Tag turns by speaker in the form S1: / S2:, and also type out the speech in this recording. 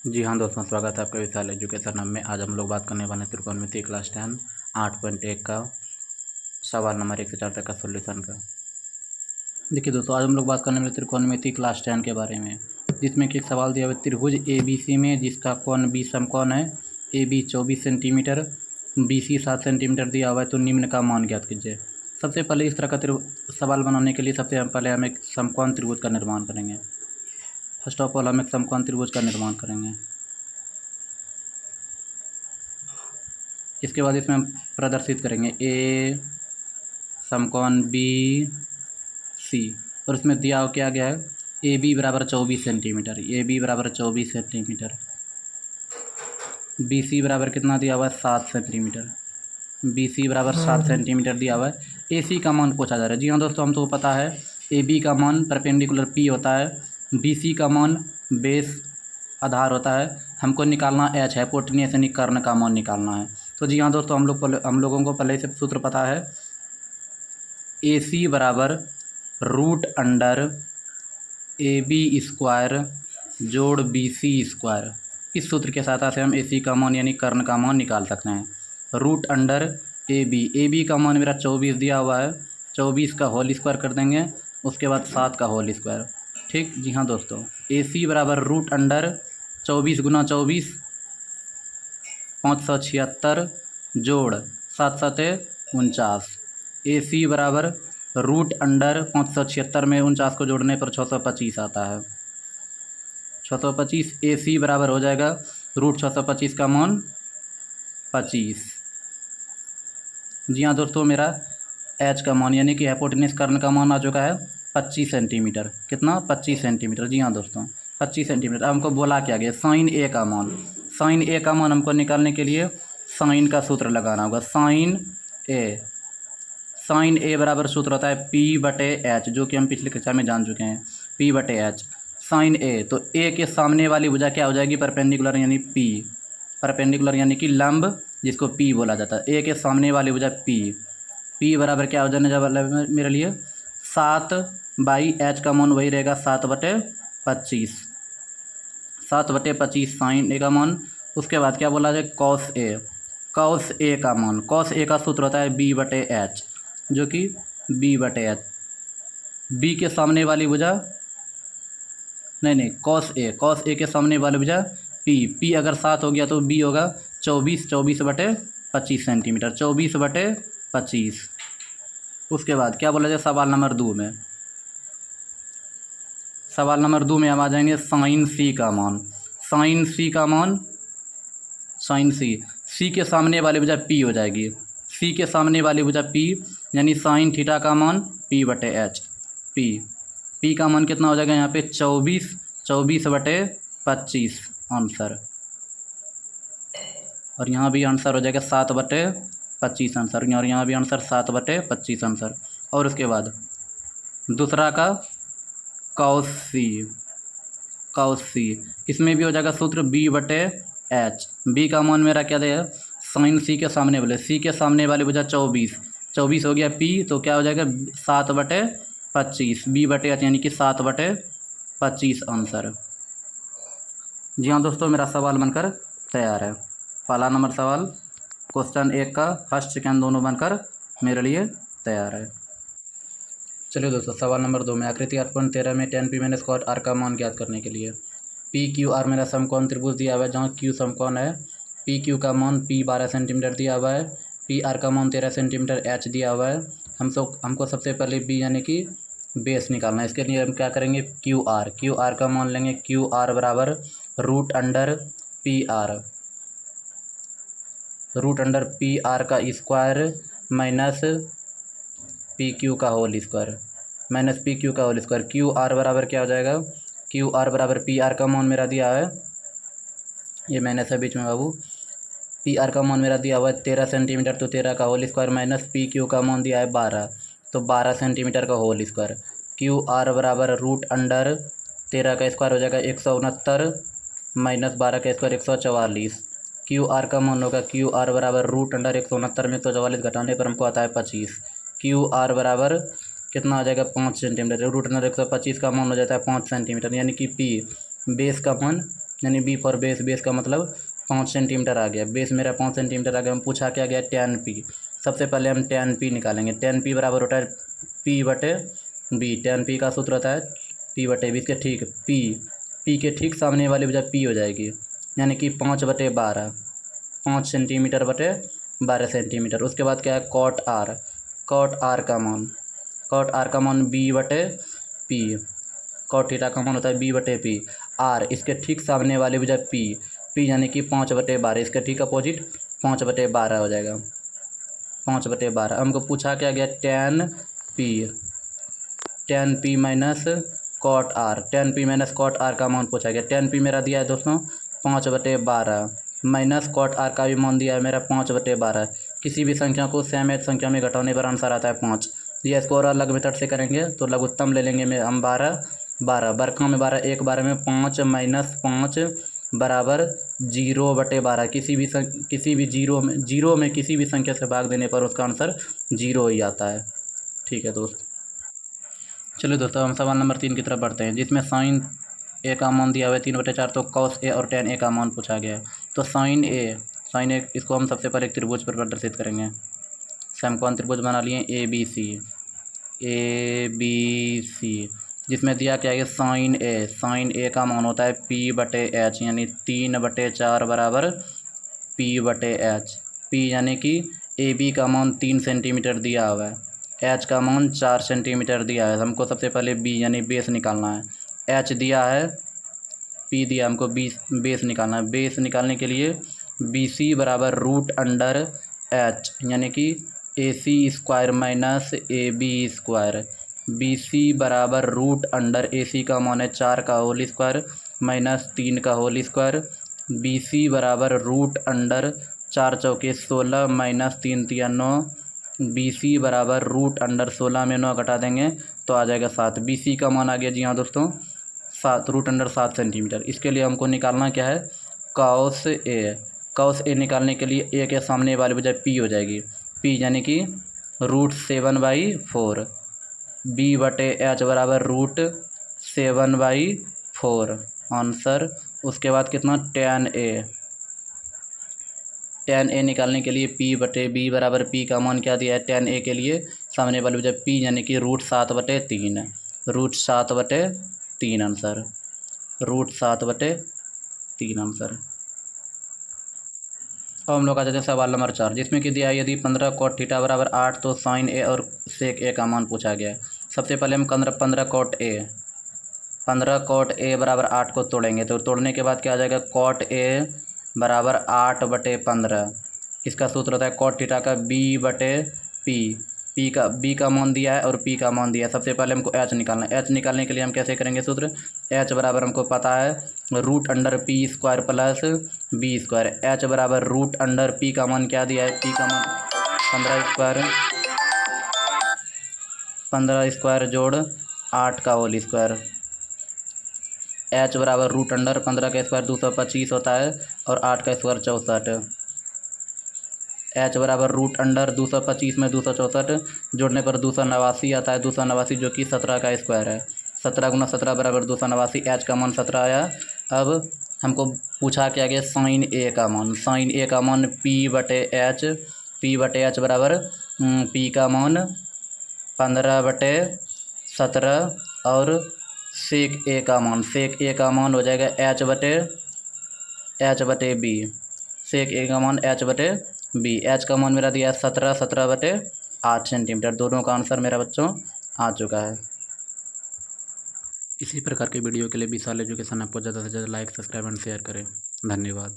S1: जी हाँ दोस्तों, स्वागत है आपका विशाल एजुकेशन हब में। आज हम लोग बात करने वाले हैं त्रिकोणमिति क्लास 10 8.1 का सवाल नंबर 1 से 4 तक का सोल्यूशन का। देखिए दोस्तों, आज हम लोग बात करने वाले त्रिकोणमिति क्लास 10 के बारे में, जिसमें कि एक सवाल दिया हुआ है त्रिभुज ABC में जिसका कोण बी समकोण है। AB 24 सेंटीमीटर, BC 7 सेंटीमीटर दिया हुआ है, तो निम्न का मान ज्ञात कीजिए। सबसे पहले इस तरह का सवाल बनाने के लिए सबसे पहले हम एक समकोण त्रिभुज का निर्माण करेंगे। फर्स्ट ऑफ ऑल हम एक समकोण त्रिभुज का निर्माण करेंगे। इसके बाद इसमें हम प्रदर्शित करेंगे ए समकोण BC, और इसमें दिया क्या गया है AB बराबर 24 सेंटीमीटर, AB बराबर 24 सेंटीमीटर, BC बराबर कितना दिया हुआ है 7 सेंटीमीटर, BC बराबर 7 सेंटीमीटर दिया हुआ है। AC का मान पूछा जा रहा है। जी हाँ दोस्तों, हमको पता है AB का मान परपेंडिकुलर P होता है, BC का मान बेस आधार होता है, हमको निकालना H है, हाइपोटेन्यूस यानी कर्ण का मान निकालना है। तो जी हाँ दोस्तों, हम लोगों को पहले से सूत्र पता है, AC बराबर रूट अंडर AB स्क्वायर जोड़ BC स्क्वायर। इस सूत्र के सहायता से हम AC का मान यानी कर्ण का मान निकाल सकते हैं। रूट अंडर AB का मान मेरा 24 दिया हुआ है, 24 का होल स्क्वायर कर देंगे, उसके बाद 7 का होल स्क्वायर। ठीक, जी हाँ दोस्तों, AC बराबर रूट अंडर 24 गुना 24 576 जोड़ 7 7 49। AC बराबर रूट अंडर 576 में 49 को जोड़ने पर 625 आता है। 625 AC बराबर हो जाएगा रूट 625 का मान 25। जी हाँ दोस्तों, मेरा H का मान यानी कि हाइपोटेन्यूस कर्ण का मान आ चुका है 25 सेंटीमीटर। कितना? 25 सेंटीमीटर। जी हाँ दोस्तों, 25 सेंटीमीटर। अब हमको बोला क्या गया साइन A का मान। साइन A का मान हमको निकालने के लिए साइन का सूत्र लगाना होगा। साइन A बराबर सूत्र होता है P/H, जो कि हम पिछली कक्षा में जान चुके हैं, P/H। साइन A, तो A के सामने वाली भुजा क्या हो जाएगी? परपेंडिकुलर यानी P, परपेंडिकुलर यानी कि लंब, जिसको P बोला जाता है। A के सामने वाली भुजा P बराबर क्या हो जाने वाला है मेरे लिए? 7/H का मान वही रहेगा 7/25, 7/25 साइन A का मान। उसके बाद क्या बोला जाए? कॉस A का मान। कॉस A का सूत्र होता है B/H, जो कि B/H। B के सामने वाली भुजा नहीं, कॉस A के सामने वाली भुजा P अगर 7 हो गया तो B होगा 24/25 सेंटीमीटर, 24/25। उसके बाद क्या बोला जाए सवाल नंबर 2 में? सवाल नंबर 2 में हम आ जाएंगे साइन C का मान। साइन C का मान, साइन C के सामने वाली भुजा P हो जाएगी। C के सामने वाली भुजा P यानी साइन थीटा का मान P/H। P का मान कितना हो जाएगा यहाँ पे? 24/25 आंसर, और यहाँ भी आंसर हो जाएगा 7/25 आंसर, और यहाँ भी आंसर 7/25 आंसर। और उसके बाद दूसरा का कॉस C, इसमें भी हो जाएगा सूत्र B/H। B का मान मेरा क्या देगा? साइन C के सामने वाले, C के सामने वाले भुजा 24 हो गया P, तो क्या हो जाएगा 7/25, B/H यानी कि 7/25 आंसर। जी हाँ दोस्तों, मेरा सवाल बनकर तैयार है। पहला नंबर सवाल क्वेश्चन 1 का फर्स्ट सेकेंड दोनों बनकर मेरे लिए तैयार है। चलिए दोस्तों, सवाल नंबर 2 में आकृति 8.13 में tan P - cot R का मान ज्ञात करने के लिए PQR मेरा समकोण त्रिभुज दिया हुआ है, जहाँ Q समकोण है। PQ का मान P 12 सेंटीमीटर दिया हुआ है, PR का मान 13 सेंटीमीटर, H दिया हुआ है। हमको सबसे पहले B यानी कि बेस निकालना है। इसके लिए हम क्या करेंगे? QR का मान लेंगे। QR बराबर रूट अंडर PR का स्क्वायर माइनस PQ का होल स्क्वायर, QR बराबर क्या हो जाएगा? QR बराबर PR का मान मेरा दिया है, ये माइनस है बीच में बाबू। PR का मान मेरा दिया हुआ है 13 सेंटीमीटर, तो 13 का होल स्क्वायर माइनस PQ का मान दिया है 12, तो 12 सेंटीमीटर का होल स्क्वायर। QR बराबर रूट अंडर 13 का स्क्वायर हो जाएगा 169 माइनस 12 का स्क्वायर 144। QR का मान होगा QR बराबर रूट अंडर 169 में 144 घटाने पर हमको आता है 25। QR बराबर कितना आ जाएगा? 5 सेंटीमीटर। रूट अंडर 125 का मान हो जाता है 5 सेंटीमीटर, यानी कि P बेस का मान यानी बी फॉर बेस, बेस का मतलब 5 सेंटीमीटर आ गया, बेस मेरा 5 सेंटीमीटर आ गया। हम पूछा क्या गया, tan p। सबसे पहले हम tan p निकालेंगे। tan p बराबर होता है p बटे b। tan p का सूत्र होता है p बटे b। इसके ठीक p के ठीक सामने वाली वजह p हो जाएगी, यानी कि 5/12, 5 सेंटीमीटर बटे 12 सेंटीमीटर। उसके बाद क्या है, cot r। cot r का मान b बटे p। cot थीटा का मान होता है b बटे p। r इसके ठीक सामने वाली वजह p यानी कि 5/12। इसके ठीक अपोजिट 5/12 हो जाएगा, 5/12। हमको पूछा क्या गया, tan p minus cot r। tan p minus cot r का मान पूछा गया। tan p मेरा दिया है दोस्तों 5/12, माइनस cot r का भी मान दिया है मेरा 5/12। किसी भी संख्या को सेम एक संख्या में घटाने पर आंसर आता है 5। ये इसको और अलग मेथड से करेंगे तो लघुत्तम ले लेंगे हम 12 बरका में 12, एक 12 में 5 माइनस 5 बराबर 0/12। किसी भी जीरो में किसी भी संख्या से भाग देने पर उसका आंसर 0 ही आता है। ठीक है दोस्त, चलिए दोस्तों हम सवाल नंबर 3 की तरफ बढ़ते हैं, जिसमें साइन ए का मान दिया हुआ है 3/4। तो कॉस ए और tan ए का मान पूछा गया है। तो साइन ए इसको हम सबसे पहले एक त्रिभुज पर प्रदर्शित करेंगे। समकोण त्रिभुज बना लिए ए बी सी, जिसमें दिया क्या है, साइन ए का मान होता है p/h, यानी 3/4 बराबर p/h। p यानी कि ए बी का मान 3 सेंटीमीटर दिया हुआ है, h का मान 4 सेंटीमीटर दिया है। हमको सबसे पहले b यानी बेस निकालना है। h दिया है, p दिया, हमको बेस निकालना है। बेस निकालने के लिए BC बराबर √h, यानी कि AC² माइनस AB²। BC बराबर √AC का मान है 4 का होल स्क्वायर माइनस 3 का होल स्क्वायर। BC बराबर √4 चौके 16 माइनस 3 तिया 9। BC बराबर √16 में 9 घटा देंगे तो आ जाएगा 7। BC का मान आ गया जी हाँ दोस्तों 7, √7 सेंटीमीटर। इसके लिए हमको निकालना क्या है, कॉस ए निकालने के लिए ए के सामने वाली वजह p हो जाएगी, p यानी कि √7/4। b/h बराबर √7/4 आंसर। उसके बाद कितना, tan a निकालने के लिए p/b बराबर p का मान क्या दिया है, tan a के लिए सामने वाली वजह p यानी कि √7/3, √7/3 आंसर, √7/3 आंसर। अब हम लोग आ जाते हैं सवाल नंबर 4, जिसमें कि दिया है यदि 15 cot थीटा बराबर 8 तो साइन ए और सेक ए का मान पूछा गया है। सबसे पहले हम 15 cot ए बराबर 8 को तोड़ेंगे, तो तोड़ने के बाद क्या आ जाएगा, cot ए बराबर 8/15। इसका सूत्र होता है cot थीटा का b का मान दिया है और p का मान दिया है। सबसे पहले हमको h निकालना है। h निकालने के लिए हम कैसे करेंगे सूत्र, h बराबर हमको पता है √p² प्लस b²। h बराबर √p का मान क्या दिया है, p का मान 15² जोड़ 8 का होल स्क्वायर। h बराबर √15 का स्क्वायर 225 होता है और 8 का स्क्वायर 64। h बराबर √225 में 264 जोड़ने पर 289 आता है, 289 जो कि 17 का स्क्वायर है। 17 × 17 बराबर 289, h का मान 17 आया। अब हमको पूछा क्या गया, साइन ए का मान। साइन ए का मान p/h बराबर p का मान 15/17 और सेक ए का मान हो जाएगा h/b। सेक ए का मान h/b। h का मान मेरा दिया है 17/8 सेंटीमीटर। दोनों का आंसर मेरा बच्चों आ चुका है। इसी प्रकार के वीडियो के लिए विशाल एजुकेशन आपको ज़्यादा से ज़्यादा लाइक, सब्सक्राइब एंड शेयर करें। धन्यवाद।